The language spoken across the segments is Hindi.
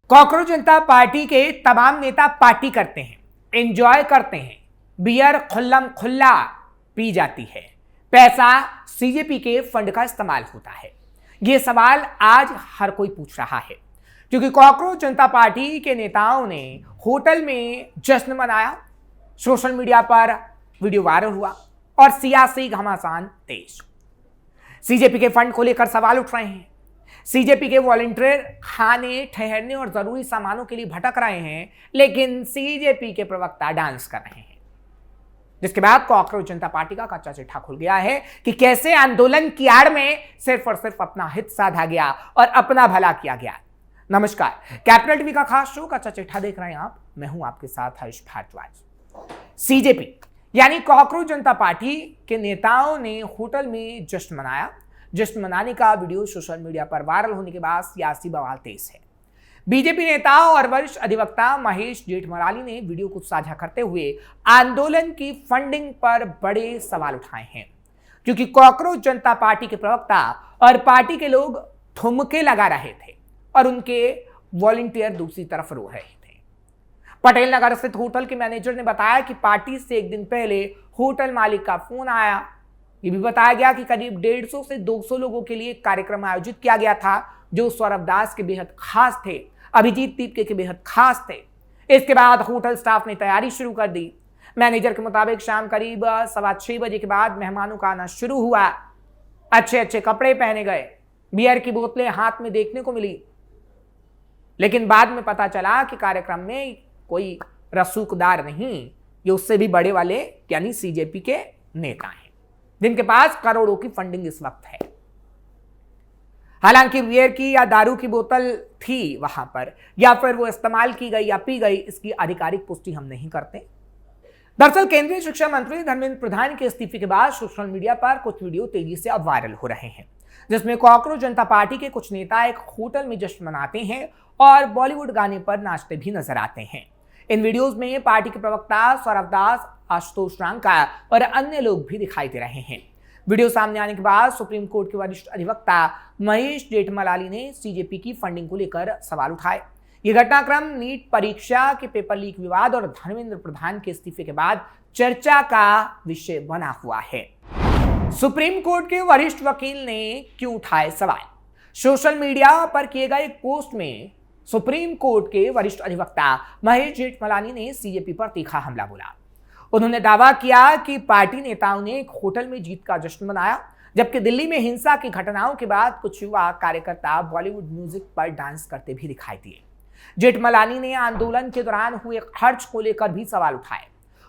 कॉकरोच जनता पार्टी के तमाम नेता पार्टी करते हैं, एंजॉय करते हैं, बियर खुल्लम खुल्ला पी जाती है, पैसा सीजेपी के फंड का इस्तेमाल होता है। यह सवाल आज हर कोई पूछ रहा है क्योंकि कॉकरोच जनता पार्टी के नेताओं ने होटल में जश्न मनाया, सोशल मीडिया पर वीडियो वायरल हुआ और सियासी घमासान तेज। सीजेपी के फंड को लेकर सवाल उठ रहे हैं। सीजेपी के वॉलंटियर खाने, ठहरने और जरूरी सामानों के लिए भटक रहे हैं, लेकिन सीजेपी के प्रवक्ता डांस कर रहे हैं। जिसके बाद कॉकरोच जनता पार्टी का कच्चा चिट्ठा खुल गया है कि कैसे आंदोलन की आड़ में सिर्फ और सिर्फ अपना हित साधा गया और अपना भला किया गया। नमस्कार, कैपिटल टीवी का खास शो कच्चा चिट्ठा देख रहे हैं आप। मैं हूं आपके साथ हर्ष भारद्वाज। सीजेपी यानी कॉकरोच जनता पार्टी के नेताओं ने होटल में जश्न मनाया। जश्न मनाने का वीडियो सोशल मीडिया पर वायरल होने के बाद सियासी बवाल तेज है। बीजेपी नेता और वरिष्ठ अधिवक्ता महेश जेठमलानी ने वीडियो को साझा करते हुए आंदोलन की फंडिंग पर बड़े सवाल उठाए हैं, क्योंकि कॉकरोच जनता पार्टी के प्रवक्ता और पार्टी के लोग ठुमके लगा रहे थे और उनके वॉलंटियर दूसरी तरफ रो रहे थे। पटेल नगर स्थित होटल के मैनेजर ने बताया कि पार्टी से एक दिन पहले होटल मालिक का फोन आया। ये भी बताया गया कि करीब 150 से 200 लोगों के लिए कार्यक्रम आयोजित किया गया था, जो सौरभ दास के बेहद खास थे, अभिजीत तिपके के बेहद खास थे। इसके बाद होटल स्टाफ ने तैयारी शुरू कर दी। मैनेजर के मुताबिक शाम करीब 6:15 बजे के बाद मेहमानों का आना शुरू हुआ। अच्छे अच्छे कपड़े पहने गए, बियर की बोतलें हाथ में देखने को मिली, लेकिन बाद में पता चला कि कार्यक्रम में कोई रसूखदार नहीं, ये उससे भी बड़े वाले यानी सीजेपी के नेता हैं, जिनके पास करोड़ों की फंडिंग इस वक्त है। हालांकि बियर की या दारू की बोतल थी वहां पर, या फिर वो इस्तेमाल की गई या पी गई, इसकी आधिकारिक पुष्टि हम नहीं करते। दरअसल केंद्रीय शिक्षा मंत्री धर्मेंद्र प्रधान के इस्तीफे के बाद सोशल मीडिया पर कुछ वीडियो तेजी से अब वायरल हो रहे हैं, जिसमें कॉकरोच जनता पार्टी के कुछ नेता एक होटल में जश्न मनाते हैं और बॉलीवुड गाने पर नाचते भी नजर आते हैं। इन वीडियोज में पार्टी के प्रवक्ता सौरभ दास, आशुतोष रांका और अन्य लोग भी दिखाई दे रहे हैं। वीडियो सामने आने के बाद सुप्रीम कोर्ट के वरिष्ठ अधिवक्ता महेश जेठमलानी ने सीजेपी की फंडिंग को लेकर सवाल उठाए। ये घटनाक्रम नीट परीक्षा के पेपर लीक विवाद और धर्मेंद्र प्रधान के इस्तीफे के बाद चर्चा का विषय बना हुआ है। सुप्रीम कोर्ट के वरिष्ठ वकील ने क्यों उठाए सवाल? सोशल मीडिया पर किए गए एक पोस्ट में सुप्रीम कोर्ट के वरिष्ठ अधिवक्ता महेश जेठमलानी ने सीजेपी पर तीखा हमला बोला। उन्होंने दावा किया कि पार्टी नेताओं ने एक होटल में जीत का जश्न मनाया, जबकि दिल्ली में हिंसा की घटनाओं के बाद कुछ युवा कार्यकर्ता बॉलीवुड म्यूजिक पर डांस करते भी दिखाई दिए। जेठमलानी ने आंदोलन के दौरान हुए खर्च को लेकर भी सवाल उठाए।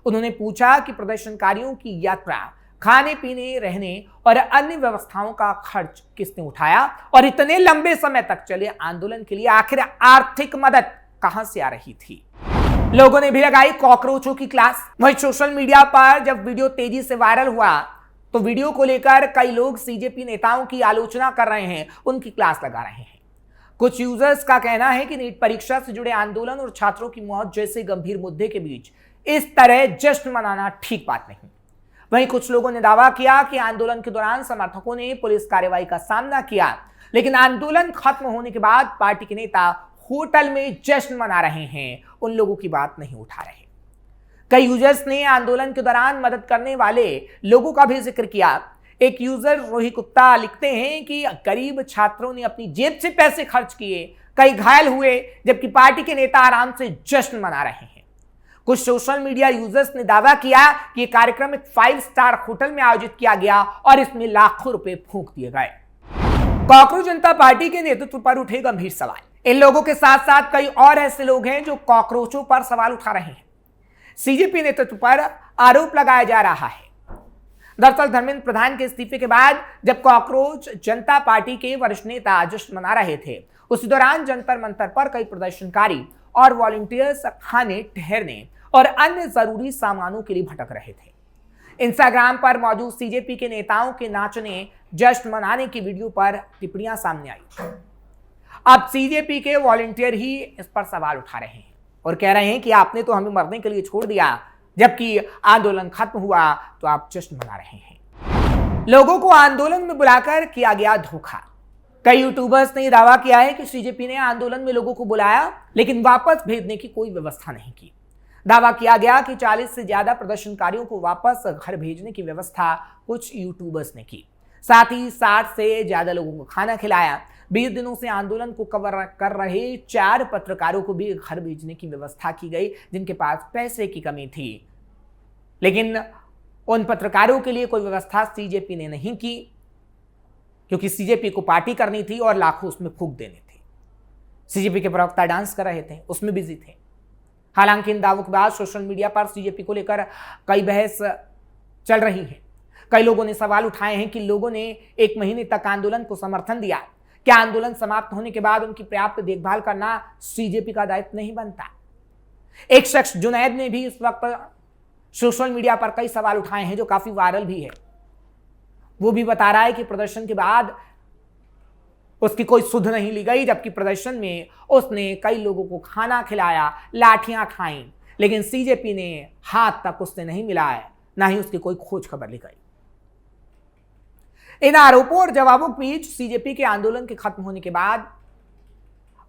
उन्होंने पूछा कि प्रदर्शनकारियों की यात्रा, खाने पीने, रहने और अन्य व्यवस्थाओं का खर्च किसने उठाया और इतने लंबे समय तक चले आंदोलन के लिए आखिर आर्थिक मदद कहां से आ रही थी। लोगों ने भी लगाई कॉकरोचों की क्लास। वहीं सोशल मीडिया पर जब वीडियो तेजी से वायरल हुआ तो वीडियो को लेकर कई लोग सीजेपी नेताओं की आलोचना कर रहे हैं, उनकी क्लास लगा रहे हैं। कुछ यूजर्स का कहना है कि नीट परीक्षा से जुड़े आंदोलन और छात्रों की मौत जैसे गंभीर मुद्दे के बीच इस तरह जश्न मनाना ठीक बात नहीं। वहीं कुछ लोगों ने दावा किया कि आंदोलन के दौरान समर्थकों ने पुलिस कार्रवाई का सामना किया, लेकिन आंदोलन खत्म होने के बाद पार्टी के नेता होटल में जश्न मना रहे हैं, उन लोगों की बात नहीं उठा रहे। कई यूजर्स ने आंदोलन के दौरान मदद करने वाले लोगों का भी जिक्र किया। एक यूजर रोही कुत्ता लिखते हैं कि गरीब छात्रों ने अपनी जेब से पैसे खर्च किए, कई घायल हुए, जबकि पार्टी के नेता आराम से जश्न मना रहे हैं। कुछ सोशल मीडिया यूजर्स ने दावा किया कि यह कार्यक्रम एक 5 स्टार होटल में आयोजित किया गया और इसमें लाखों रुपए फूंक दिए गए। कॉकरोच जनता पार्टी के नेतृत्व पर उठे गंभीर सवाल। इन लोगों के साथ साथ कई और ऐसे लोग हैं जो कॉकरोचों पर सवाल उठा रहे हैं। सीजेपी नेतृत्व पर आरोप लगाया जा रहा है। दरअसल धर्मेंद्र प्रधान के इस्तीफे के बाद जब कॉकरोच जनता पार्टी के वरिष्ठ नेता जश्न मना रहे थे, उसी दौरान जंतर मंतर पर कई प्रदर्शनकारी और वॉलंटियर्स खाने, ठहरने और अन्य जरूरी सामानों के लिए भटक रहे थे। इंस्टाग्राम पर मौजूद सीजेपी के नेताओं के नाचने, जश्न मनाने की वीडियो पर टिप्पणियां सामने आई। अब सीजेपी के वॉलंटियर ही इस पर सवाल उठा रहे हैं और कह रहे हैं कि आपने तो हमें मरने के लिए छोड़ दिया, जबकि आंदोलन खत्म हुआ तो आप जश्न मना रहे हैं। लोगों को आंदोलन में बुलाकर किया गया धोखा। कई यूट्यूबर्स ने यह दावा किया है कि सीजेपी ने आंदोलन में लोगों को बुलाया लेकिन वापस भेजने की कोई व्यवस्था नहीं की। दावा किया गया कि 40 से ज्यादा प्रदर्शनकारियों को वापस घर भेजने की व्यवस्था कुछ यूट्यूबर्स ने की। साथ ही 60 से ज्यादा लोगों को खाना खिलाया। 20 दिनों से आंदोलन को कवर कर रहे 4 पत्रकारों को भी घर भेजने की व्यवस्था की गई जिनके पास पैसे की कमी थी, लेकिन उन पत्रकारों के लिए कोई व्यवस्था सीजेपी ने नहीं की क्योंकि सीजेपी को पार्टी करनी थी और लाखों उसमें फूंक देने थे। सीजेपी के प्रवक्ता डांस कर रहे थे, उसमें बिजी थे। हालांकि इन दावों के बाद सोशल मीडिया पर सीजेपी को लेकर कई बहस चल रही है। कई लोगों ने सवाल उठाए हैं कि लोगों ने 1 महीने तक आंदोलन को समर्थन दिया, क्या आंदोलन समाप्त होने के बाद उनकी पर्याप्त देखभाल करना सीजेपी का दायित्व नहीं बनता? एक शख्स जुनैद ने भी इस वक्त सोशल मीडिया पर कई सवाल उठाए हैं जो काफी वायरल भी है। वो भी बता रहा है कि प्रदर्शन के बाद उसकी कोई सुध नहीं ली गई, जबकि प्रदर्शन में उसने कई लोगों को खाना खिलाया, लाठियां खाई, लेकिन सीजेपी ने हाथ तक उससे नहीं मिलाया, ना ही उसकी कोई खोज खबर ली गई। इन आरोपों और जवाबों के बीच सीजेपी के आंदोलन के खत्म होने के बाद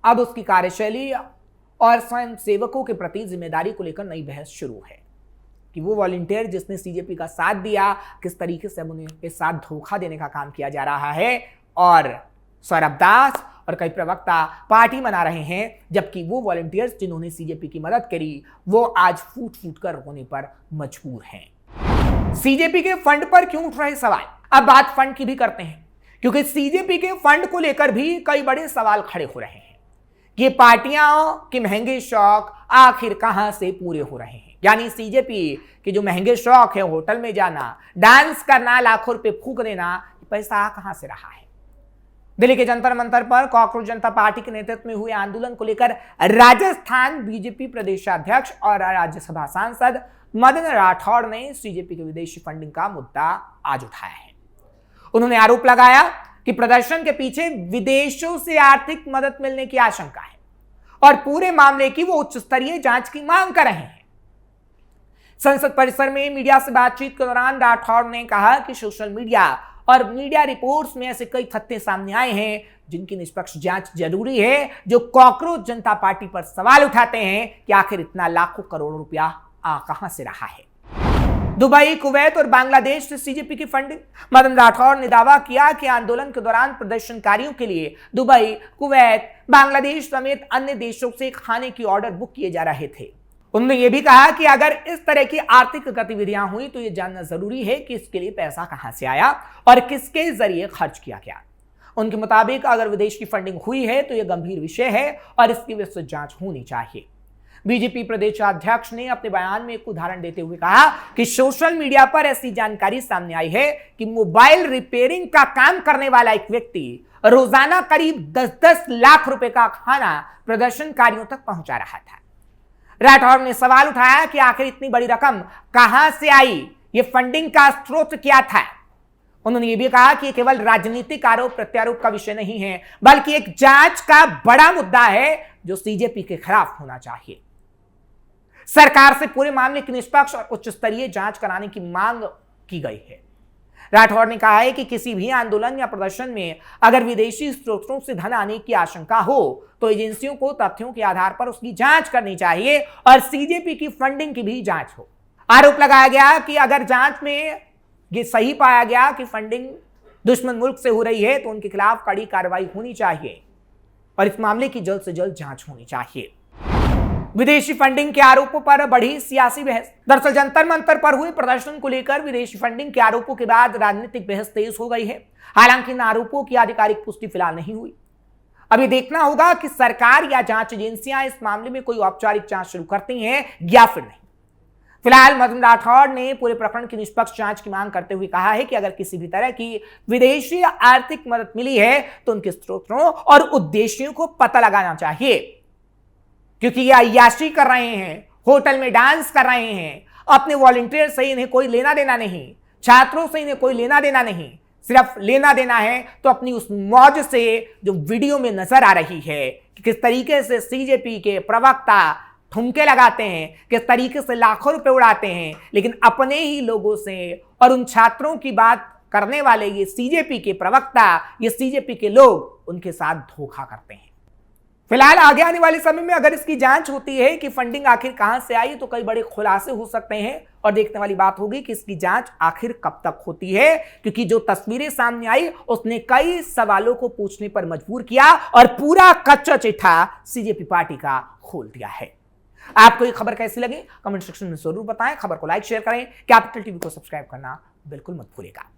अब उसकी कार्यशैली और स्वयं सेवकों के प्रति जिम्मेदारी को लेकर नई बहस शुरू है कि वो वॉलंटियर जिसने सीजेपी का साथ दिया, किस तरीके से उनके साथ धोखा देने का काम किया जा रहा है। और सौरभ दास और कई प्रवक्ता पार्टी मना रहे हैं, जबकि वो वॉलंटियर्स जिन्होंने सीजेपी की मदद करी वो आज फूट फूट कर रोने पर मजबूर हैं। सीजेपी के फंड पर क्यों उठ रहे सवाल? अब बात फंड की भी करते हैं, क्योंकि सीजेपी के फंड को लेकर भी कई बड़े सवाल खड़े हो रहे हैं। ये पार्टियां के महंगे शौक आखिर कहां से पूरे हो रहे हैं? यानी सीजेपी के जो महंगे शौक है, होटल में जाना, डांस करना, लाखों रुपए फूंक देना, पैसा कहां से रहा है? दिल्ली के जंतर मंतर पर कॉकरोच जनता पार्टी के नेतृत्व में हुए आंदोलन को लेकर राजस्थान बीजेपी प्रदेशाध्यक्ष और राज्यसभा सांसद मदन राठौड़ ने सीजेपी के विदेशी फंडिंग का मुद्दा आज उठाया है। उन्होंने आरोप लगाया कि प्रदर्शन के पीछे विदेशों से आर्थिक मदद मिलने की आशंका है और पूरे मामले की वो उच्च स्तरीय जांच की मांग कर रहे हैं। संसद परिसर में मीडिया से बातचीत के दौरान राठौड़ ने कहा कि सोशल मीडिया और मीडिया रिपोर्ट्स में ऐसे कई तथ्य सामने आए हैं जिनकी निष्पक्ष जांच जरूरी है, जो कॉकरोच जनता पार्टी पर सवाल उठाते हैं कि आखिर इतना लाखों करोड़ों रुपया आ कहां से रहा है। दुबई, कुवैत और बांग्लादेश से सीजेपी की फंडिंग। मदन राठौड़ ने दावा किया कि आंदोलन के दौरान प्रदर्शनकारियों के लिए दुबई, कुवैत, बांग्लादेश समेत अन्य देशों से खाने की ऑर्डर बुक किए जा रहे थे। उन्होंने यह भी कहा कि अगर इस तरह की आर्थिक गतिविधियां हुई तो यह जानना जरूरी है कि इसके लिए पैसा कहां से आया और किसके जरिए खर्च किया गया। उनके मुताबिक अगर विदेश की फंडिंग हुई है तो यह गंभीर विषय है और इसकी विस्तृत जांच होनी चाहिए। बीजेपी प्रदेशाध्यक्ष ने अपने बयान में एक उदाहरण देते हुए कहा कि सोशल मीडिया पर ऐसी जानकारी सामने आई है कि मोबाइल रिपेयरिंग का काम करने वाला एक व्यक्ति रोजाना करीब 10-10 लाख रुपए का खाना प्रदर्शनकारियों तक पहुंचा रहा था। राठौड़ ने सवाल उठाया कि आखिर इतनी बड़ी रकम कहां से आई, ये फंडिंग का स्रोत क्या था। उन्होंने ये भी कहा कि केवल राजनीतिक आरोप प्रत्यारोप का विषय नहीं है, बल्कि एक जांच का बड़ा मुद्दा है जो सीजेपी के खिलाफ होना चाहिए। सरकार से पूरे मामले की निष्पक्ष और उच्च स्तरीय जांच कराने की मांग की गई है। राठौड़ ने कहा है कि किसी भी आंदोलन या प्रदर्शन में अगर विदेशी स्रोतों से धन आने की आशंका हो तो एजेंसियों को तथ्यों के आधार पर उसकी जांच करनी चाहिए और सीजेपी की फंडिंग की भी जांच हो। आरोप लगाया गया कि अगर जांच में ये सही पाया गया कि फंडिंग दुश्मन मुल्क से हो रही है तो उनके खिलाफ कड़ी कार्रवाई होनी चाहिए और इस मामले की जल्द से जल्द जांच होनी चाहिए। विदेशी फंडिंग के आरोपों पर बढ़ी सियासी बहस। दरअसल जंतर मंतर पर हुए प्रदर्शन को लेकर विदेशी फंडिंग के आरोपों के बाद राजनीतिक बहस तेज हो गई है। हालांकि इन आरोपों की आधिकारिक पुष्टि फिलहाल नहीं हुई। अब ये देखना होगा कि सरकार या जांच एजेंसियां इस मामले में कोई औपचारिक जांच शुरू करती हैं या फिर नहीं। फिलहाल मदन राठौड़ ने पूरे प्रकरण की निष्पक्ष जांच की मांग करते हुए कहा है कि अगर किसी भी तरह की विदेशी आर्थिक मदद मिली है तो उनके स्रोतों और उद्देश्यों को पता लगाना चाहिए, क्योंकि ये अय्याशी कर रहे हैं, होटल में डांस कर रहे हैं, अपने वॉलंटियर से इन्हें कोई लेना देना नहीं, छात्रों से इन्हें कोई लेना देना नहीं, सिर्फ लेना देना है तो अपनी उस मौज से जो वीडियो में नजर आ रही है कि किस तरीके से सीजेपी के प्रवक्ता ठुमके लगाते हैं, किस तरीके से लाखों रुपए उड़ाते हैं, लेकिन अपने ही लोगों से और उन छात्रों की बात करने वाले ये सीजेपी के प्रवक्ता, ये सीजेपी के लोग उनके साथ धोखा करते हैं। फिलहाल आगे आने वाले समय में अगर इसकी जांच होती है कि फंडिंग आखिर कहां से आई तो कई बड़े खुलासे हो सकते हैं और देखने वाली बात होगी कि इसकी जांच आखिर कब तक होती है, क्योंकि जो तस्वीरें सामने आई उसने कई सवालों को पूछने पर मजबूर किया और पूरा कच्चा चिट्ठा सीजेपी पार्टी का खोल दिया है। आपको ये खबर कैसी लगी कमेंट सेक्शन में जरूर बताएं। खबर को लाइक शेयर करें, कैपिटल टीवी को सब्सक्राइब करना बिल्कुल मत भूलिएगा।